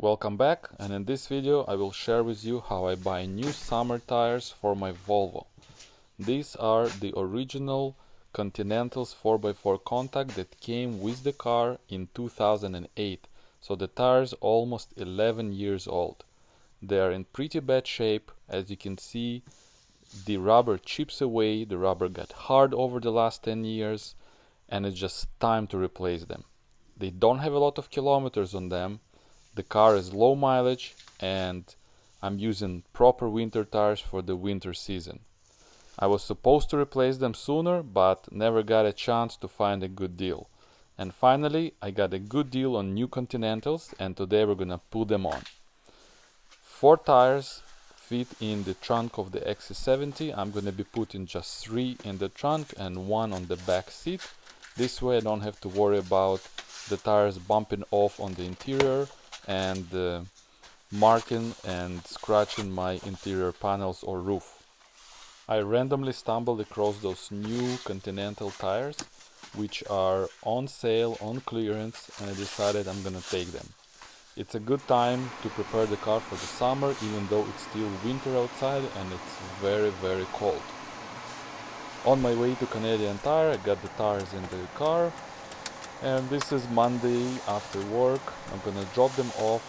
Welcome back, and in this video I will share with you how I buy new summer tires for my Volvo. These are the original Continentals 4x4 contact that came with the car in 2008, so the tires almost 11 years old. They are in pretty bad shape. As you can see, the rubber chips away, the rubber got hard over the last 10 years, and it's just time to replace them. They don't have a lot of kilometers on them. The car is low mileage, and I'm using proper winter tires for the winter season. I was supposed to replace them sooner, but never got a chance to find a good deal. And finally, I got a good deal on new Continentals, and today we're gonna put them on. 4 tires fit in the trunk of the XC70. I'm gonna be putting just 3 in the trunk and 1 on the back seat. This way I don't have to worry about the tires bumping off on the interior and marking and scratching my interior panels or roof. I randomly stumbled across those new Continental tires, which are on sale, on clearance, and I decided I'm gonna take them. It's a good time to prepare the car for the summer, even though it's still winter outside and it's very, very cold. On my way to Canadian Tire, I got the tires in the car. And this is Monday after work. I'm gonna drop them off,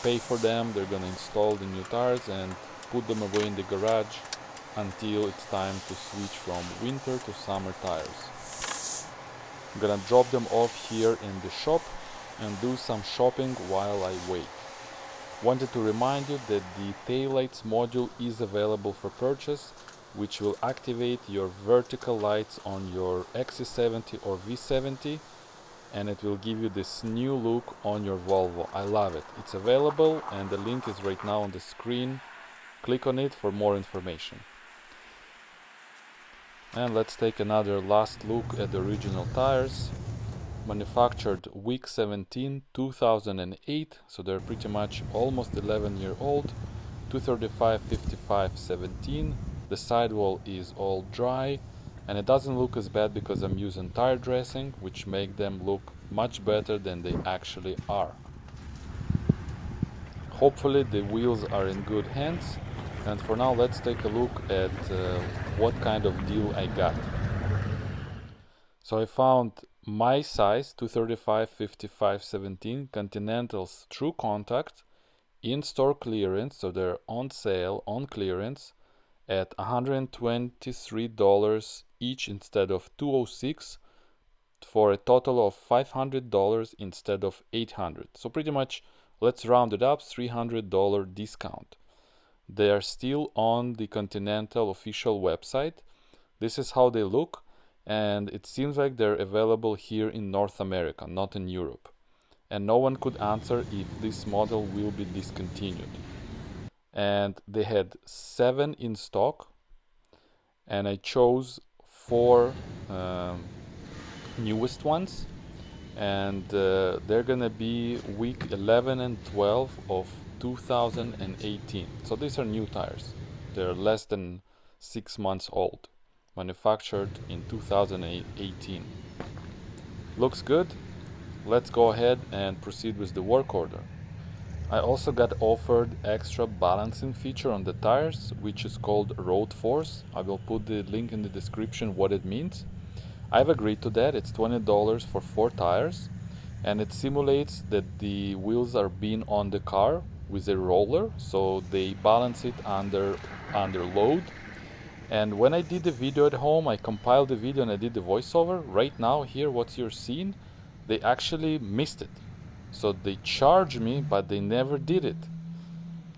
pay for them. They're gonna install the new tires and put them away in the garage until it's time to switch from winter to summer tires. I'm gonna drop them off here in the shop and do some shopping while I wait. Wanted to remind you that the taillights module is available for purchase, which will activate your vertical lights on your XC70 or V70, and it will give you this new look on your Volvo. I love it. It's available and the link is right now on the screen. Click on it for more information. And let's take another last look at the original tires. Manufactured week 17 2008, so they're pretty much almost 11-year old. 235/55/17. The sidewall is all dry, and it doesn't look as bad because I'm using tire dressing, which make them look much better than they actually are. Hopefully the wheels are in good hands, and for now let's take a look at what kind of deal I got. So I found my size 235/55/17 Continentals TrueContact in store clearance, so they're on sale, on clearance, at $123 each instead of $206, for a total of $500 instead of $800. So pretty much, let's round it up, $300 discount. They are still on the Continental official website. This is how they look, and it seems like they're available here in North America, not in Europe. And no one could answer if this model will be discontinued. And they had 7 in stock, and I chose 4 newest ones, and they're gonna be week 11 and 12 of 2018. So these are new tires. They're less than 6 months old, manufactured in 2018. Looks good. Let's go ahead and proceed with the work order. I also got offered extra balancing feature on the tires, which is called Road Force. I will put the link in the description what it means. I've agreed to that. It's $20 for 4 tires, and it simulates that the wheels are being on the car with a roller, so they balance it under load. And when I did the video at home, I compiled the video and I did the voiceover. Right now here, what you're seeing, they actually missed it. So they charged me, but they never did it.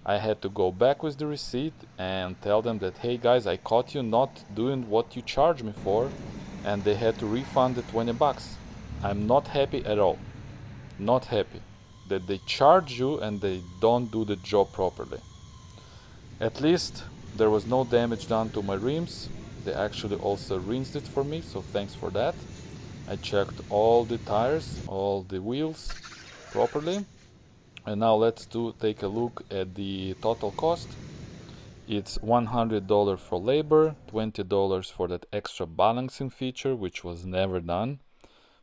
I had to go back with the receipt and tell them that, hey guys, I caught you not doing what you charged me for, and they had to refund the $20. I'm not happy at all. Not happy that they charge you and they don't do the job properly. At least there was no damage done to my rims. They actually also rinsed it for me, so thanks for that. I checked all the tires, all the wheels properly, and now let's take a look at the total cost. It's $100 for labor, $20 for that extra balancing feature, which was never done,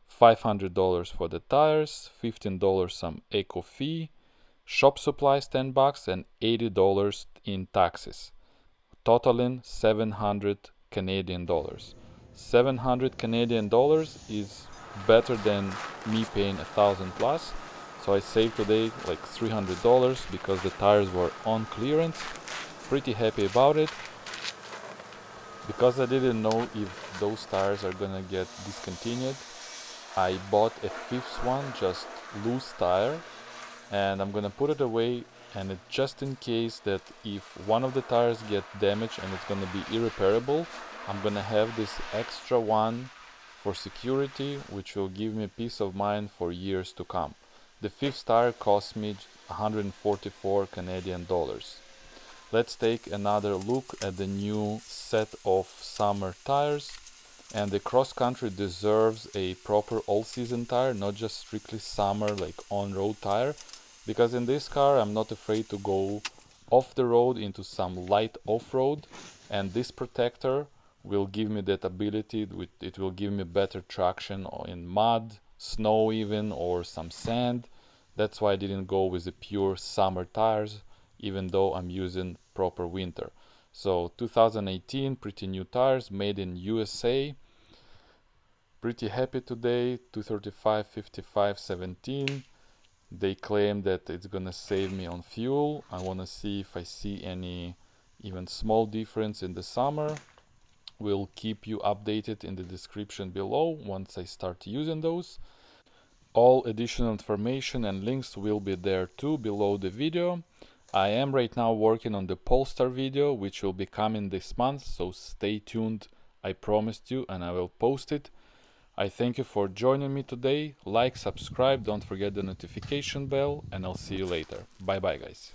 $500 for the tires, $15 some eco fee, shop supplies 10 bucks and $80 in taxes, totaling 700 Canadian dollars. 700 Canadian dollars is better than me paying 1,000 plus. So I saved today like $300 because the tires were on clearance. Pretty happy about it. Because I didn't know if those tires are gonna get discontinued, I bought a fifth one, just loose tire, and I'm gonna put it away, and it just in case that if one of the tires get damaged and it's gonna be irreparable, I'm gonna have this extra one for security, which will give me peace of mind for years to come. The fifth tire cost me 144 Canadian dollars. Let's take another look at the new set of summer tires. And the cross country deserves a proper all-season tire, not just strictly summer like on-road tire, because in this car I'm not afraid to go off the road into some light off-road, and this protector will give me that ability. It will give me better traction in mud, snow even, or some sand. That's why I didn't go with the pure summer tires, even though I'm using proper winter. So 2018, pretty new tires, made in USA. Pretty happy today. 235, 55, 17. They claim that it's gonna save me on fuel. I wanna see if I see any even small difference in the summer. We'll keep you updated in the description below once I start using those. All additional information and links will be there too below the video. I am right now working on the Polestar video, which will be coming this month, so stay tuned. I promised you, and I will post it. I thank you for joining me today. Like, subscribe, don't forget the notification bell, and I'll see you later. Bye bye, guys.